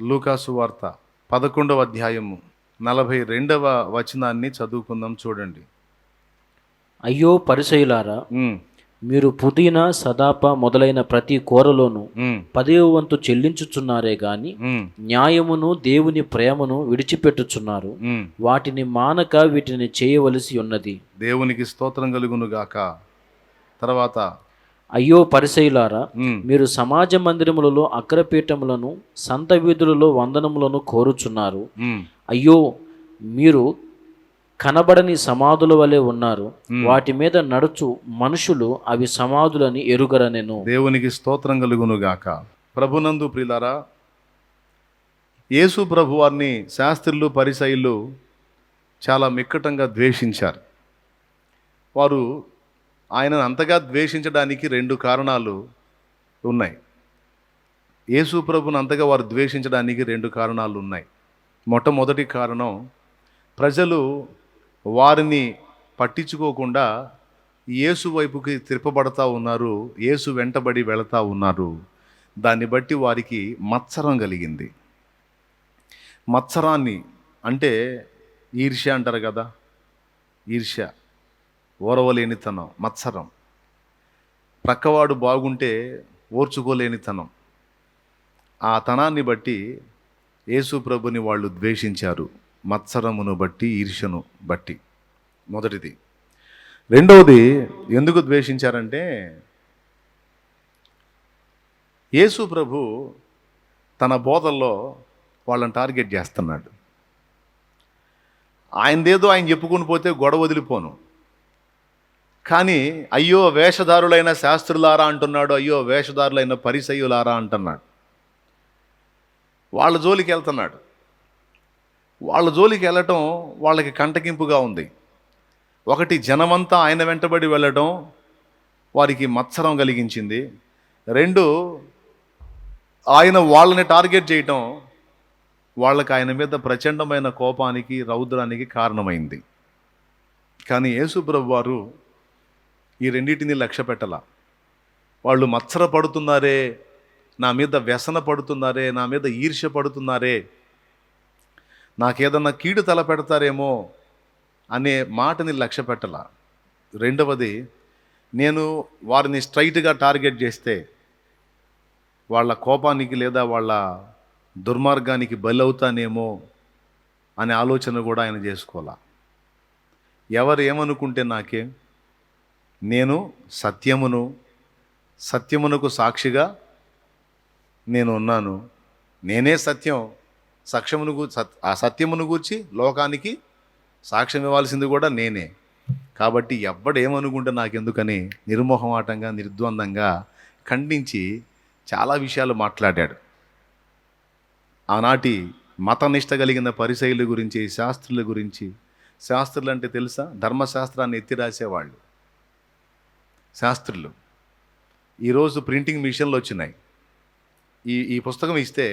లూకాసు వార్త 11వ అధ్యాయము 42వ వచనాన్ని చదువుకుందాం, చూడండి. అయ్యో పరిసయ్యులారా, ఉమ్, మీరు పుదీనా సదాప మొదలైన ప్రతి కూరలోను ఉమ్, 10వ వంతు చెల్లించుచున్నారే గాని ఉమ్, న్యాయమును దేవుని ప్రేమను విడిచిపెట్టుచున్నారు. ఉమ్. వాటిని మానక వీటిని చేయవలసి ఉన్నది. దేవునికి స్తోత్రం కలుగును గాక. తర్వాత అయ్యో పరిసయ్యులారా, ఉమ్, మీరు సమాజ మందిరములలో అగ్రపీఠములను సంత వీధులలో వందనములను కోరుచున్నారు. ఉమ్, అయ్యో, మీరు కనబడని సమాధుల వలె ఉన్నారు. వాటి మీద నడుచు మనుషులు అవి సమాధులని ఎరుగరనెను. దేవునికి స్తోత్రం కలుగును గాక. ప్రభునందు ప్రియులారా, యేసు ప్రభు వారిని శాస్త్రులు పరిసయ్యులు చాలా మిక్కటంగా ద్వేషించారు. వారు ఆయనను అంతగా ద్వేషించడానికి 2 కారణాలు ఉన్నాయి. యేసు ప్రభుని అంతగా వారు ద్వేషించడానికి 2 కారణాలు ఉన్నాయి. మొట్టమొదటి కారణం, ప్రజలు వారిని పట్టించుకోకుండా యేసు వైపుకి తిప్పబడతా ఉన్నారు, యేసు వెంటబడి వెళతా ఉన్నారు. దాన్ని బట్టి వారికి మత్సరం కలిగింది. మత్సరాన్ని అంటే ఈర్ష్య అంటారు కదా, ఈర్ష్య, ఓర్వలేనితనం, మత్సరం. ప్రక్కవాడు బాగుంటే ఓర్చుకోలేనితనం. ఆ తనాన్ని బట్టి యేసు ప్రభుని వాళ్ళు ద్వేషించారు, మత్సరమును బట్టి, ఈర్ష్యను బట్టి. మొదటిది. రెండవది, ఎందుకు ద్వేషించారంటే, యేసు ప్రభు తన బోధల్లో వాళ్ళని టార్గెట్ చేస్తున్నాడు. ఆయనదేదో ఆయన చెప్పుకుని పోతే గొడవ వదిలిపోను, కానీ అయ్యో వేషధారులైన శాస్త్రులారా అంటున్నాడు, అయ్యో వేషధారులైన పరిసయ్యులారా అంటున్నాడు. వాళ్ళ జోలికి వెళ్తున్నాడు. వాళ్ళ జోలికి వెళ్ళటం వాళ్ళకి కంటకింపుగా ఉంది. ఒకటి, జనమంతా ఆయన వెంటబడి వెళ్ళడం వారికి మత్సరం కలిగించింది. 2, ఆయన వాళ్ళని టార్గెట్ చేయటం వాళ్ళకి ఆయన మీద ప్రచండమైన కోపానికి, రౌద్రానికి కారణమైంది. కానీ యేసు ప్రభు వారు ఈ రెండింటిని లక్ష్య పెట్టాల. వాళ్ళు మత్సర పడుతున్నారే, నా మీద వ్యసన పడుతున్నారే, నా మీద ఈర్ష్య పడుతున్నారే, నాకేదన్నా కీడు తల పెడతారేమో అనే మాటని లక్ష్య పెట్టాల. రెండవది, నేను వారిని స్ట్రైట్గా టార్గెట్ చేస్తే వాళ్ళ కోపానికి లేదా వాళ్ళ దుర్మార్గానికి బలవుతానేమో అనే ఆలోచన కూడా ఆయన చేసుకోవాలా. ఎవరు ఏమనుకుంటే నాకేం, నేను సత్యమునకు సాక్షిగా నేను ఉన్నాను. నేనే సత్యం. ఆ సత్యమును గూర్చి లోకానికి సాక్ష్యం ఇవ్వాల్సింది కూడా నేనే. కాబట్టి ఎవ్వడేమనుకుంటే నాకెందుకని నిర్మోహమాటంగా, నిర్ద్వందంగా ఖండించి చాలా విషయాలు మాట్లాడాడు. ఆనాటి మతనిష్ట కలిగిన పరిసయ్యుల గురించి, శాస్త్రుల గురించి. శాస్త్రులు అంటే తెలుసా? ధర్మశాస్త్రాన్ని ఎత్తి రాసేవాళ్ళు శాస్త్రులు. ఈరోజు ప్రింటింగ్ మిషన్లు వచ్చినాయి. ఈ పుస్తకం ఇస్తే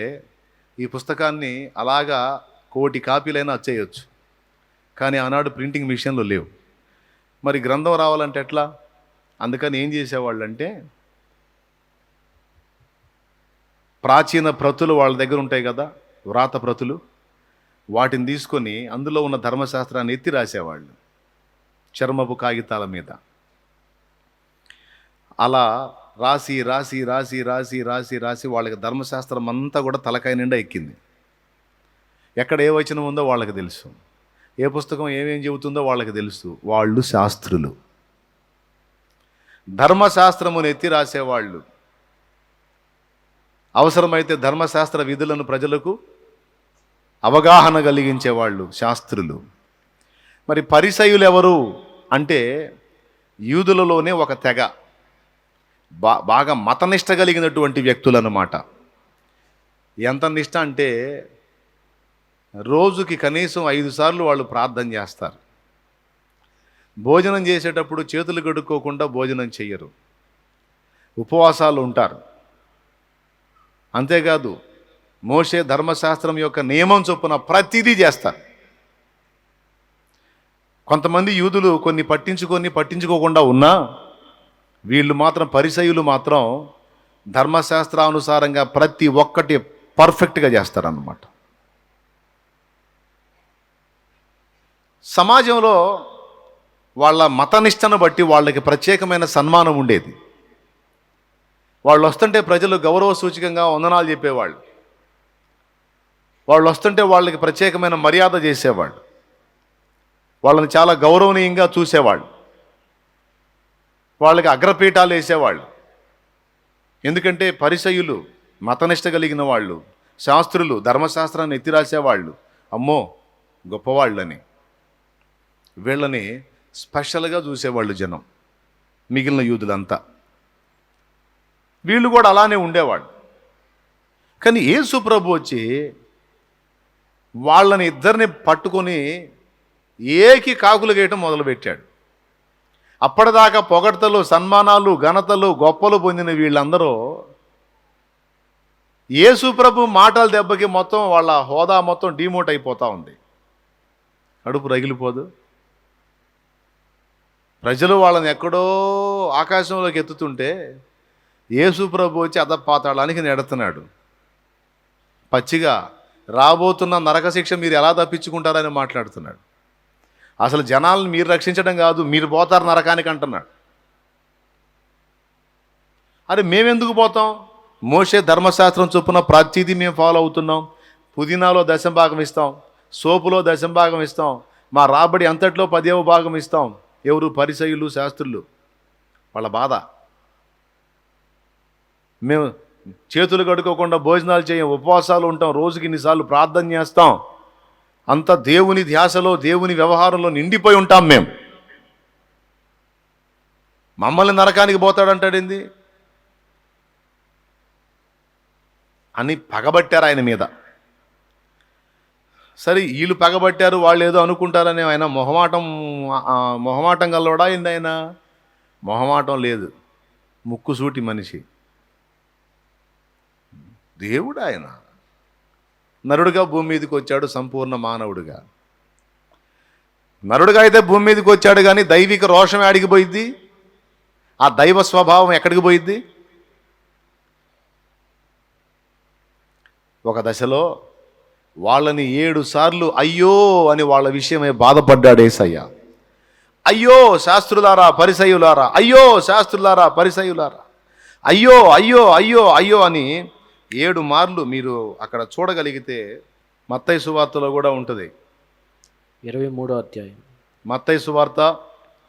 ఈ పుస్తకాన్ని అలాగా 1,000 కాపీలైనా వచ్చేయచ్చు. కానీ ఆనాడు ప్రింటింగ్ మిషన్లు లేవు. మరి గ్రంథం రావాలంటే ఎట్లా? అందుకని ఏం చేసేవాళ్ళు అంటే, ప్రాచీన ప్రతులు వాళ్ళ దగ్గర ఉంటాయి కదా, వ్రాత ప్రతులు, వాటిని తీసుకొని అందులో ఉన్న ధర్మశాస్త్రాన్ని ఎత్తి రాసేవాళ్ళు చర్మపు కాగితాల మీద. అలా రాసి రాసి రాసి రాసి రాసి రాసి వాళ్ళకి ధర్మశాస్త్రం అంతా కూడా తలకాయ నిండా ఎక్కింది. ఎక్కడ ఏ వచనం ఉందో వాళ్ళకి తెలుసు, ఏ పుస్తకం ఏమేం చెబుతుందో వాళ్ళకి తెలుసు. వాళ్ళు శాస్త్రులు, ధర్మశాస్త్రమును ఎత్తి రాసేవాళ్ళు. అవసరమైతే ధర్మశాస్త్ర విధులను ప్రజలకు అవగాహన కలిగించేవాళ్ళు శాస్త్రులు. మరి పరిసయ్యులు ఎవరు అంటే, యూదులలోనే ఒక తెగ, బాగా మతనిష్ట కలిగినటువంటి వ్యక్తులు అన్నమాట. ఎంత నిష్ట అంటే, రోజుకి కనీసం 5 సార్లు వాళ్ళు ప్రార్థన చేస్తారు. భోజనం చేసేటప్పుడు చేతులు కడుక్కోకుండా భోజనం చెయ్యరు, ఉపవాసాలు ఉంటారు. అంతేకాదు, మోషే ధర్మశాస్త్రం యొక్క నియమం చొప్పున ప్రతిదీ చేస్తారు. కొంతమంది యూదులు కొన్ని పట్టించుకోకుండా ఉన్నా, వీళ్ళు మాత్రం, పరిసయ్యులు మాత్రం ధర్మశాస్త్రానుసారంగా ప్రతి ఒక్కటి పర్ఫెక్ట్గా చేస్తారన్నమాట. సమాజంలో వాళ్ళ మతనిష్టను బట్టి వాళ్ళకి ప్రత్యేకమైన సన్మానం ఉండేది. వాళ్ళు వస్తుంటే ప్రజలు గౌరవ సూచకంగా వందనాలు చెప్పేవాళ్ళు. వాళ్ళు వస్తుంటే వాళ్ళకి ప్రత్యేకమైన మర్యాద చేసేవాళ్ళు. వాళ్ళని చాలా గౌరవనీయంగా చూసేవాళ్ళు. వాళ్ళకి అగ్రపీఠాలు వేసేవాళ్ళు. ఎందుకంటే పరిసయ్యులు, మతనిష్ట కలిగిన వాళ్ళు, శాస్త్రులు, ధర్మశాస్త్రాన్ని ఎత్తిరాసేవాళ్ళు అమ్మో గొప్పవాళ్ళని. వీళ్ళని స్పెషల్గా చూసేవాళ్ళు జనం, మిగిలిన యూదులంతా. వీళ్ళు కూడా అలానే ఉండేవాళ్ళు. కానీ యేసు ప్రభు వచ్చి వాళ్ళని ఇద్దరిని పట్టుకొని ఏకి కాకులు గేయటం మొదలుపెట్టాడు. అప్పటిదాకా పొగడ్తలు, సన్మానాలు, ఘనతలు, గొప్పలు పొందిన వీళ్ళందరూ యేసు ప్రభు మాటల దెబ్బకి మొత్తం వాళ్ళ హోదా మొత్తం డిమోట్ అయిపోతూ ఉంది. కడుపు రగిలిపోదు? ప్రజలు వాళ్ళని ఎక్కడో ఆకాశంలోకి ఎత్తుతుంటే యేసు ప్రభు వచ్చి అధపాతాళానికి నెడుతున్నాడు. పచ్చిగా రాబోతున్న నరక శిక్ష మీరు ఎలా తప్పించుకుంటారని మాట్లాడుతున్నాడు. అసలు జనాలను మీరు రక్షించడం కాదు, మీరు పోతారు నరకానికి అంటున్నాడు. అరే మేమెందుకు పోతాం? మోషే ధర్మశాస్త్రం చొప్పున ప్రతిదీ మేము ఫాలో అవుతున్నాం. పుదీనాలో 10వ భాగం ఇస్తాం, సోపులో 10వ భాగం ఇస్తాం, మా రాబడి అంతట్లో 10వ భాగం ఇస్తాం. ఎవరు? పరిసయ్యులు, శాస్త్రులు. వాళ్ళ బాధ. మేము చేతులు కడుక్కోకుండా భోజనాలు చేయం, ఉపవాసాలు ఉంటాం, రోజుకి ఇన్నిసార్లు ప్రార్థన చేస్తాం, అంత దేవుని ధ్యాసలో, దేవుని వ్యవహారంలో నిండిపోయి ఉంటాం మేము. మమ్మల్ని నరకానికి పోతాడంటాడేంది అని పగబట్టారు ఆయన మీద. సరే వీళ్ళు పగబట్టారు, వాళ్ళు ఏదో అనుకుంటారని ఆయన మొహమాటం గల్లోడా ఏంది? ఆయన మొహమాటం లేదు, ముక్కుసూటి మనిషి, దేవుడు ఆయన. నరుడుగా భూమి మీదకి వచ్చాడు, సంపూర్ణ మానవుడిగా. నరుడుగా అయితే భూమి మీదకి వచ్చాడు, కానీ దైవిక రోషం ఎక్కడికి పోయిద్ది? ఆ దైవ స్వభావం ఎక్కడికి పోయిద్ది? ఒక దశలో వాళ్ళని 7 సార్లు అయ్యో అని వాళ్ళ విషయమై బాధపడ్డాడు యేసయ్య. అయ్యో శాస్త్రులారా, పరిసయ్యులారా, అయ్యో శాస్త్రులారా, పరిసయ్యులారా, అయ్యో అయ్యో అయ్యో అయ్యో అని 7 మార్లు మీరు అక్కడ చూడగలిగితే మత్తయి సువార్తలో కూడా ఉంటుంది. 23వ అధ్యాయం, మత్తయి సువార్త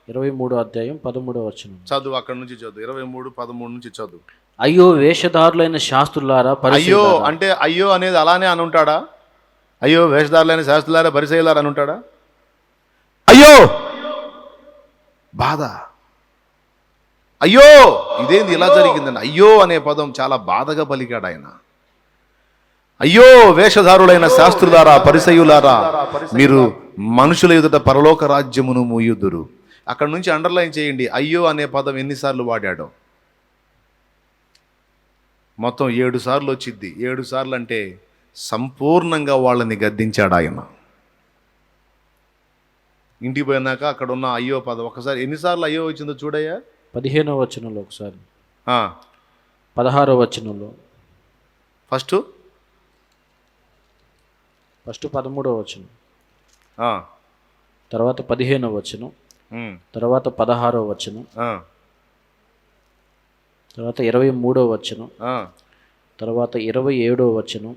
23వ అధ్యాయం 13వ వచనం చదువు. అక్కడ నుంచి చదువు, 23:13 నుంచి చదువు. అయ్యో వేషధారులైన శాస్త్రులారా, అయ్యో పరిసయ్యులారా. అంటే అయ్యో అనేది అలానే అని ఉంటాడా? అయ్యో వేషధారులైన శాస్త్రులారా, పరిసయ్యులారా అని ఉంటాడా? అయ్యో బాధ, అయ్యో ఇదేంది ఇలా జరిగిందని. అయ్యో అనే పదం చాలా బాధగా పలికాడు ఆయన. అయ్యో వేషధారులైన శాస్త్రులారా, పరిసయ్యులారా, మీరు మనుషుల ఎదుట పరలోక రాజ్యమును మూయుదురు. అక్కడ నుంచి అండర్లైన్ చేయండి, అయ్యో అనే పదం ఎన్నిసార్లు వాడాడో. మొత్తం 7 సార్లు వచ్చింది. 7 సార్లు అంటే సంపూర్ణంగా వాళ్ళని గద్దించాడు ఆయన. ఇంటికి పోయినాక అక్కడ ఉన్న అయ్యో పదం ఒకసారి ఎన్నిసార్లు అయ్యో వచ్చిందో చూడయ్యా. 15వ వచనంలో ఒకసారి, 16వ వచనంలో, ఫస్ట్ 13వ వచనం, తర్వాత 15వ వచనం, తర్వాత 16వ వచనం, తర్వాత 23వ వచనం, తర్వాత 27వ వచనం,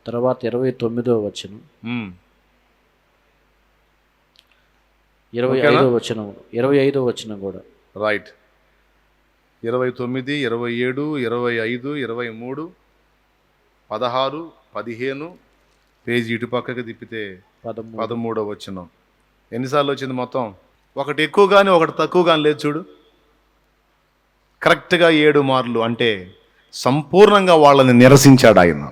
తర్వాత 29వ వచనం, 25వ వచనం, 25వ వచనం కూడా రైట్. 29, 27, 25, 23, 16, 15 పేజీ ఇటు పక్కకి తిప్పితే 13వ వచనం. ఎన్నిసార్లు వచ్చింది మొత్తం? ఒకటి ఎక్కువ కానీ ఒకటి తక్కువ కానీ లేదు చూడు. కరెక్ట్గా 7 మార్లు. అంటే సంపూర్ణంగా వాళ్ళని నిరసించాడు ఆయన.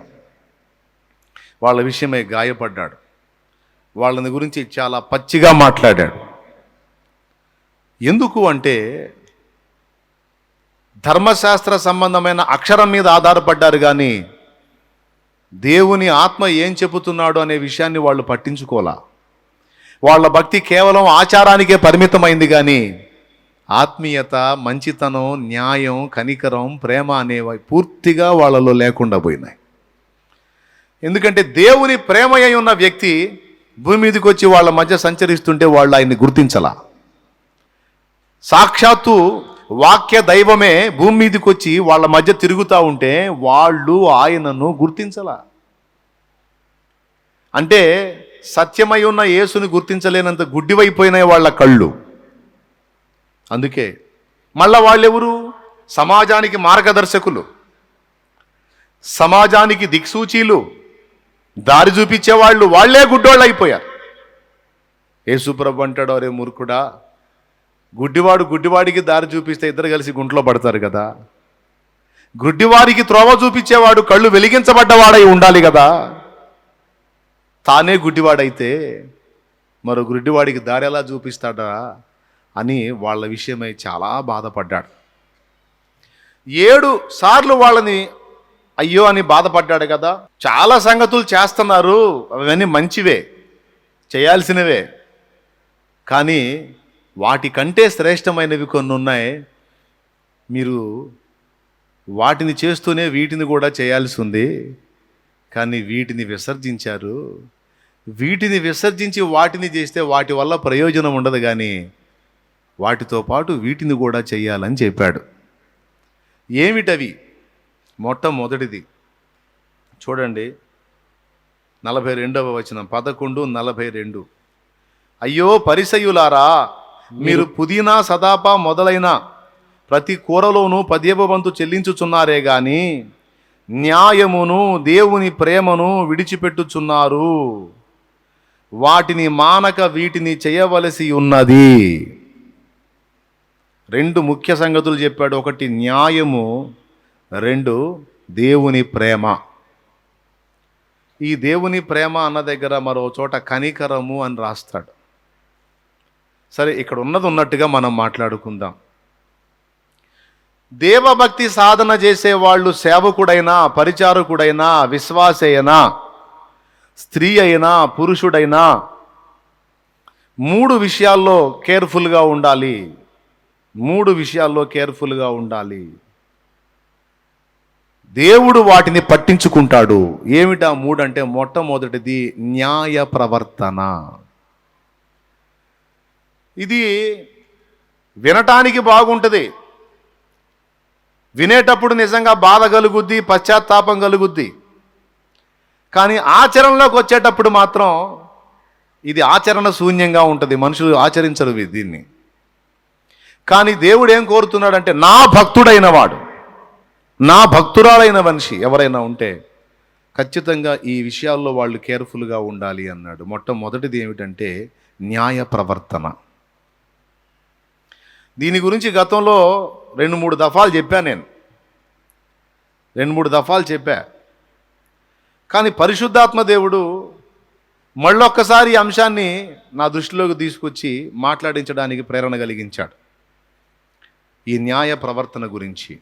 వాళ్ళ విషయమై గాయపడ్డాడు, వాళ్ళని గురించి చాలా పచ్చిగా మాట్లాడాడు. ఎందుకు అంటే ధర్మశాస్త్ర సంబంధమైన అక్షరం మీద ఆధారపడ్డారు, కానీ దేవుని ఆత్మ ఏం చెబుతున్నాడు అనే విషయాన్ని వాళ్ళు పట్టించుకోలా. వాళ్ళ భక్తి కేవలం ఆచారానికే పరిమితమైంది, కానీ ఆత్మీయత, మంచితనం, న్యాయం, కనికరం, ప్రేమ అనేవి పూర్తిగా వాళ్ళలో లేకుండా పోయినాయి. ఎందుకంటే దేవుని ప్రేమయ్య ఉన్న వ్యక్తి భూమి మీదకి వచ్చి వాళ్ళ మధ్య సంచరిస్తుంటే వాళ్ళు ఆయన్ని గుర్తించలా. సాక్షాత్తు వాక్య దైవమే భూమి మీదకి వచ్చి వాళ్ళ మధ్య తిరుగుతూ ఉంటే వాళ్ళు ఆయనను గుర్తించలా. అంటే సత్యమై ఉన్న యేసుని గుర్తించలేనంత గుడ్డివైపోయినాయి వాళ్ళ కళ్ళు. అందుకే మళ్ళా వాళ్ళెవరు? సమాజానికి మార్గదర్శకులు, సమాజానికి దిక్సూచీలు, దారి చూపించేవాళ్ళు. వాళ్ళే గుడ్డోళ్ళు అయిపోయారు. యేసుప్రభు అంటాడు, అరే మూర్ఖుడా, గుడ్డివాడు గుడ్డివాడికి దారి చూపిస్తే ఇద్దరు కలిసి గుంట్లో పడతారు కదా. గుడ్డివారికి త్రోవ చూపించేవాడు కళ్ళు వెలిగించబడ్డవాడై ఉండాలి కదా. తానే గుడ్డివాడైతే మరో గుడ్డివాడికి దారి ఎలా చూపిస్తాడా అని వాళ్ళ విషయమై చాలా బాధపడ్డాడు. 7 సార్లు వాళ్ళని అయ్యో అని బాధపడ్డాడు కదా. చాలా సంగతులు చేస్తున్నారు, అవన్నీ మంచివే, చేయాల్సినవే. కానీ వాటికంటే శ్రేష్టమైనవి కొన్ని ఉన్నాయి. మీరు వాటిని చేస్తూనే వీటిని కూడా చేయాల్సి ఉంది. కానీ వీటిని విసర్జించారు. వీటిని విసర్జించి వాటిని చేస్తే వాటి వల్ల ప్రయోజనం ఉండదు, కానీ వాటితో పాటు వీటిని కూడా చేయాలని చెప్పాడు. ఏమిటవి? మొట్టమొదటిది చూడండి, 42వ వచనం, 11:42. అయ్యో పరిసయ్యులారా, మీరు పుదీనా సదాప మొదలైన ప్రతి కూరలోనూ 10వ వంతు చెల్లించుచున్నారే గాని న్యాయమును దేవుని ప్రేమను విడిచిపెట్టుచున్నారు. వాటిని మానక వీటిని చేయవలసి ఉన్నది. 2 ముఖ్య సంగతులు చెప్పాడు. 1 న్యాయము, 2 దేవుని ప్రేమ. ఈ దేవుని ప్రేమ అన్న దగ్గర మరో చోట కనికరము అని రాస్తాడు. సరే, ఇక్కడ ఉన్నది ఉన్నట్టుగా మనం మాట్లాడుకుందాం. దేవభక్తి సాధన చేసేవాళ్ళు సేవకుడైనా, పరిచారకుడైనా, విశ్వాసి అయినా, స్త్రీ అయినా, పురుషుడైనా 3 విషయాల్లో కేర్ఫుల్గా ఉండాలి. 3 విషయాల్లో కేర్ఫుల్గా ఉండాలి. దేవుడు వాటిని పట్టించుకుంటాడు. ఏమిటా 3 అంటే, మొట్టమొదటిది న్యాయ ప్రవర్తన. ఇది వినటానికి బాగుంటుంది, వినేటప్పుడు నిజంగా బాధ కలుగుద్ది, పశ్చాత్తాపం కలుగుద్ది. కానీ ఆచరణలోకి వచ్చేటప్పుడు మాత్రం ఇది ఆచరణ శూన్యంగా ఉంటుంది. మనుషులు ఆచరించరు దీన్ని. కానీ దేవుడు ఏం కోరుతున్నాడంటే, నా భక్తుడైన వాడు, నా భక్తురాలైన మనిషి ఎవరైనా ఉంటే ఖచ్చితంగా ఈ విషయాల్లో వాళ్ళు కేర్ఫుల్గా ఉండాలి అన్నాడు. మొట్టమొదటిది ఏమిటంటే న్యాయ ప్రవర్తన. దీని గురించి గతంలో 2-3 దఫాలు చెప్పాను నేను, 2-3 దఫాలు చెప్పా. కానీ పరిశుద్ధాత్మ దేవుడు మళ్ళొక్కసారి ఈ అంశాన్ని నా దృష్టిలోకి తీసుకొచ్చి మాట్లాడించడానికి ప్రేరణ కలిగించాడు. ఈ న్యాయ ప్రవర్తన గురించి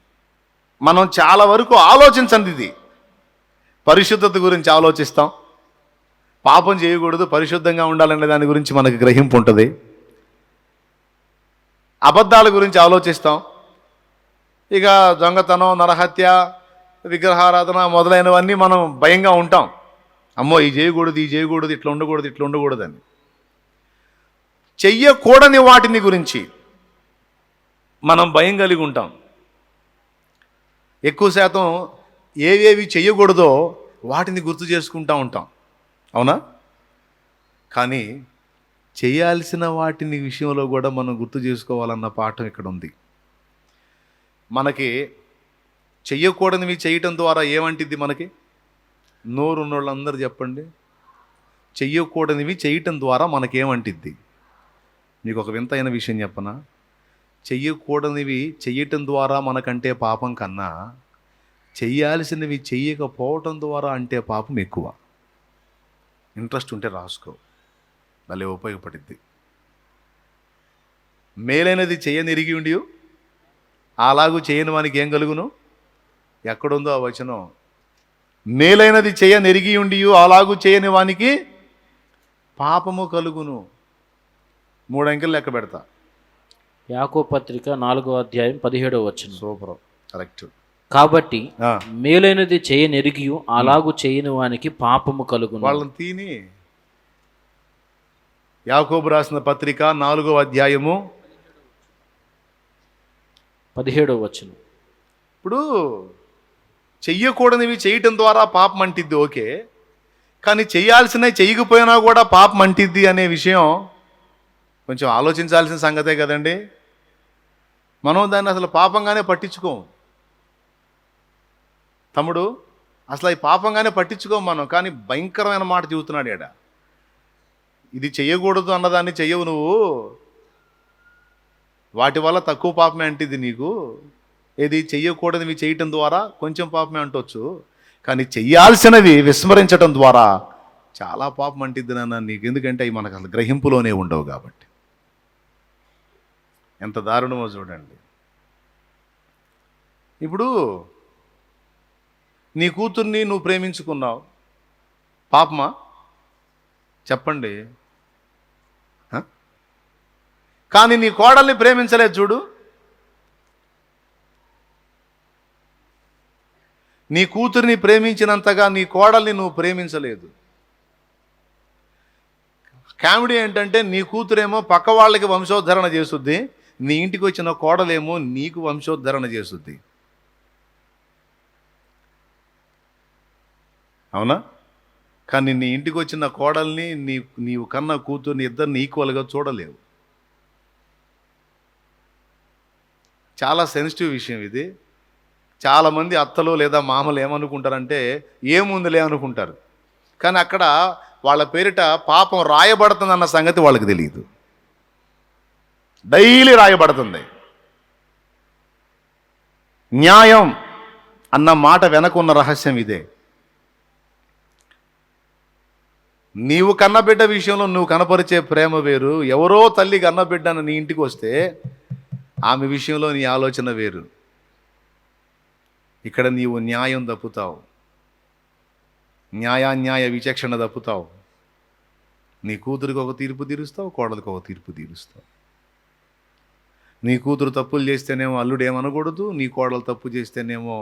మనం చాలా వరకు ఆలోచించండి. ఇది పరిశుద్ధత గురించి ఆలోచిస్తాం, పాపం చేయకూడదు, పరిశుద్ధంగా ఉండాలనే దాని గురించి మనకి గ్రహింపు ఉంటుంది. అబద్ధాల గురించి ఆలోచిస్తాం. ఇక దొంగతనం, నరహత్య, విగ్రహారాధన మొదలైనవన్నీ మనం భయంగా ఉంటాం. అమ్మో ఈ చేయకూడదు, ఈ చేయకూడదు, ఇట్లా ఉండకూడదు, ఇట్లా ఉండకూడదు అని. చెయ్యకూడని వాటిని గురించి మనం భయం కలిగి ఉంటాం. ఎక్కువ శాతం ఏవేవి చెయ్యకూడదో వాటిని గుర్తు చేసుకుంటూ ఉంటాం, అవునా? కానీ చేయాల్సిన వాటిని విషయంలో కూడా మనం గుర్తు చేసుకోవాలన్న పాఠం ఇక్కడ ఉంది. మనకి చెయ్యకూడనివి చేయటం ద్వారా ఏమంటిద్ది? మనకి నోరు ఉన్నోళ్ళందరూ చెప్పండి, చెయ్యకూడనివి చేయటం ద్వారా మనకేమంటిద్ది? మీకు ఒక వింతైన విషయం చెప్పనా? చెయ్యకూడనివి చెయ్యటం ద్వారా మనకంటే పాపం కన్నా చెయ్యాల్సినవి చెయ్యకపోవటం ద్వారా అంటే పాపం ఎక్కువ. ఇంట్రెస్ట్ ఉంటే రాసుకో, భలే ఉపయోగపడిద్ది. మేలైనది చేయనిరిగి ఉండి అలాగూ చేయని వానికి ఏం కలుగును? ఎక్కడుందో ఆ వచనం? మేలైనది చేయనిరిగి ఉండి అలాగూ చేయని వానికి పాపము కలుగును. 3 అంకెలు లెక్క పెడతా. యాకోబు పత్రిక 4వ అధ్యాయం 17వ వచనం. Super, correct. కాబట్టి ఆ, మేలైనది చేయనెరిగియు అలాగు చేయని వానికి పాపము కలుగును. వాళ్ళని తీని యాకోబు రాసిన పత్రిక 4వ అధ్యాయము 17వ వచనం. ఇప్పుడు చెయ్యకూడనివి చేయటం ద్వారా పాపం అంటిద్ది, ఓకే. కానీ చెయ్యాల్సినవి చెయ్యకపోయినా కూడా పాపం అంటిద్ది అనే విషయం కొంచెం ఆలోచించాల్సిన సంగతే కదండి. మనం దాన్ని అసలు పాపంగానే పట్టించుకోం తమ్ముడు, అసలు ఈ పాపంగానే పట్టించుకోం మనం. కానీ భయంకరమైన మాట చెబుతున్నాడు ఈడ. ఇది చెయ్యకూడదు అన్నదాన్ని చెయ్యవు నువ్వు, వాటి వల్ల తక్కువ పాపమే అంటిద్ది నీకు. ఏది చెయ్యకూడనివి చేయటం ద్వారా కొంచెం పాపమే అంటొచ్చు, కానీ చెయ్యాల్సినవి విస్మరించటం ద్వారా చాలా పాపం అంటిద్ది నాన్న నీకు. ఎందుకంటే అవి మనకు అసలు గ్రహింపులోనే ఉండవు కాబట్టి. ఎంత దారుణమో చూడండి. ఇప్పుడు నీ కూతుర్ని నువ్వు ప్రేమించుకున్నావు, పాపమా చెప్పండి? కానీ నీ కోడల్ని ప్రేమించలేదు చూడు. నీ కూతురిని ప్రేమించినంతగా నీ కోడల్ని నువ్వు ప్రేమించలేదు. కామెడీ ఏంటంటే నీ కూతురేమో పక్క వాళ్ళకి వంశోద్ధరణ చేస్తుంది, నీ ఇంటికి వచ్చిన కోడలేమో నీకు వంశోద్ధరణ చేస్తుంది. అవునా? కానీ నీ ఇంటికి వచ్చిన కోడల్ని నీవు కన్న కూతుర్ని ఇద్దరిని ఈక్వల్గా చూడలేవు. చాలా సెన్సిటివ్ విషయం ఇది. చాలామంది అత్తలు లేదా మామలు ఏమనుకుంటారంటే ఏముందిలే అనుకుంటారు, కానీ అక్కడ వాళ్ళ పేరిట పాపం రాయబడుతుందన్న సంగతి వాళ్ళకి తెలియదు. డైలీ రాయబడుతుంది. న్యాయం అన్న మాట వెనకున్న రహస్యం ఇదే. నీవు కన్నబిడ్డ విషయంలో నువ్వు కనపరిచే ప్రేమ వేరు, ఎవరో తల్లి కన్నబిడ్డను నీ ఇంటికి వస్తే ఆమె విషయంలో నీ ఆలోచన వేరు. ఇక్కడ నీవు న్యాయం తప్పుతావు, న్యాయ విచక్షణ తప్పుతావు. నీ కూతురికి ఒక తీర్పు తీరుస్తావు, కోడలికి ఒక తీర్పు తీరుస్తావు. నీ కూతురు తప్పులు చేస్తేనేమో అల్లుడు ఏమనకూడదు, నీ కోడలు తప్పు చేస్తేనేమో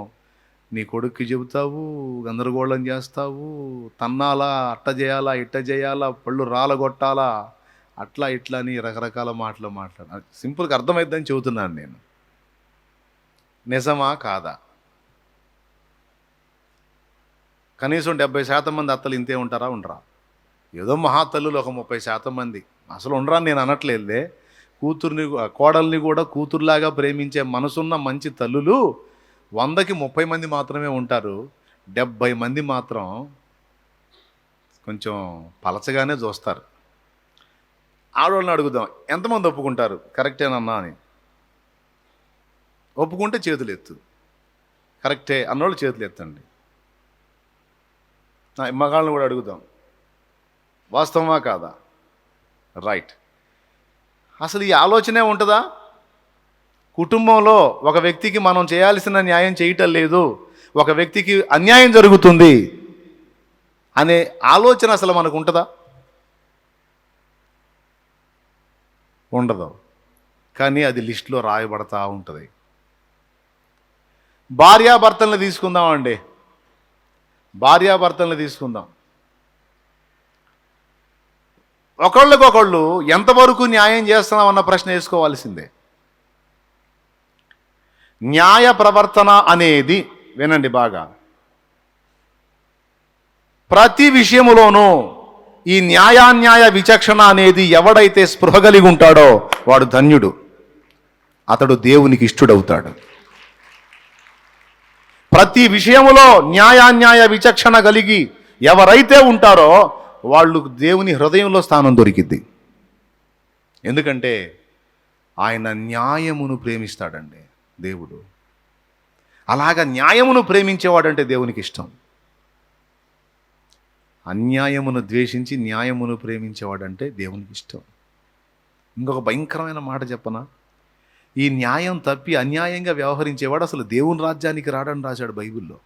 నీ కొడుక్కి చెబుతావు, గందరగోళం చేస్తావు, తన్నాలా, అట్ట చేయాలా, ఇట్ట చేయాలా, పళ్ళు రాలగొట్టాలా, అట్లా ఇట్లా అని రకరకాల మాటలు మాట్లాడ. సింపుల్గా అర్థమైద్దని చెబుతున్నాను నేను. నిజమా కాదా? కనీసం 70% మంది అత్తలు ఇంతే ఉంటారా? ఉండరా? ఏదో మహాతల్లులు ఒక 30% మంది అసలు ఉండరా నేను అనట్లేదులే. కూతుర్ని కోడల్ని కూడా కూతురులాగా ప్రేమించే మనసున్న మంచి తల్లులు 100కి 30 మంది మాత్రమే ఉంటారు. 70 మంది మాత్రం కొంచెం పలచగానే చూస్తారు. ఆడవాళ్ళని అడుగుదాం, ఎంతమంది ఒప్పుకుంటారు కరెక్టేనన్నా అని? ఒప్పుకుంటే చేతులు ఎత్తు. కరెక్టే అన్నోళ్ళు చేతులు ఎత్తండి. మగాళ్ళని కూడా అడుగుదాం, వాస్తవమా కాదా? రైట్. అసలు ఈ ఆలోచనే ఉంటుందా? కుటుంబంలో ఒక వ్యక్తికి మనం చేయాల్సిన న్యాయం చేయటం లేదు, ఒక వ్యక్తికి అన్యాయం జరుగుతుంది అనే ఆలోచన అసలు మనకు ఉంటుందా? ఉండదు. కానీ అది లిస్టులో రాయబడతా ఉంటుంది. భార్యాభర్తలను తీసుకుందామండి, భార్యాభర్తలను తీసుకుందాం. ఒకళ్ళకొకళ్ళు ఎంతవరకు న్యాయం చేస్తున్నాం అన్న ప్రశ్న వేసుకోవాల్సిందే. న్యాయ ప్రవర్తన అనేది, వినండి బాగా, ప్రతి విషయములోనూ ఈ న్యాయాన్యాయ విచక్షణ అనేది ఎవడైతే స్పృహ కలిగి ఉంటాడో వాడు ధన్యుడు, అతడు దేవునికి ఇష్టుడవుతాడు. ప్రతి విషయములో న్యాయాన్యాయ విచక్షణ కలిగి ఎవరైతే ఉంటారో వాళ్ళు దేవుని హృదయంలో స్థానం దొరికిద్ది. ఎందుకంటే ఆయన న్యాయమును ప్రేమిస్తాడండి దేవుడు. అలాగా న్యాయమును ప్రేమించేవాడంటే దేవునికి ఇష్టం. అన్యాయమును ద్వేషించి న్యాయమును ప్రేమించేవాడంటే దేవునికి ఇష్టం. ఇంకొక భయంకరమైన మాట చెప్పనా? ఈ న్యాయం తప్పి అన్యాయంగా వ్యవహరించేవాడు అసలు దేవుని రాజ్యానికి రాడని రాశాడు బైబిల్లో.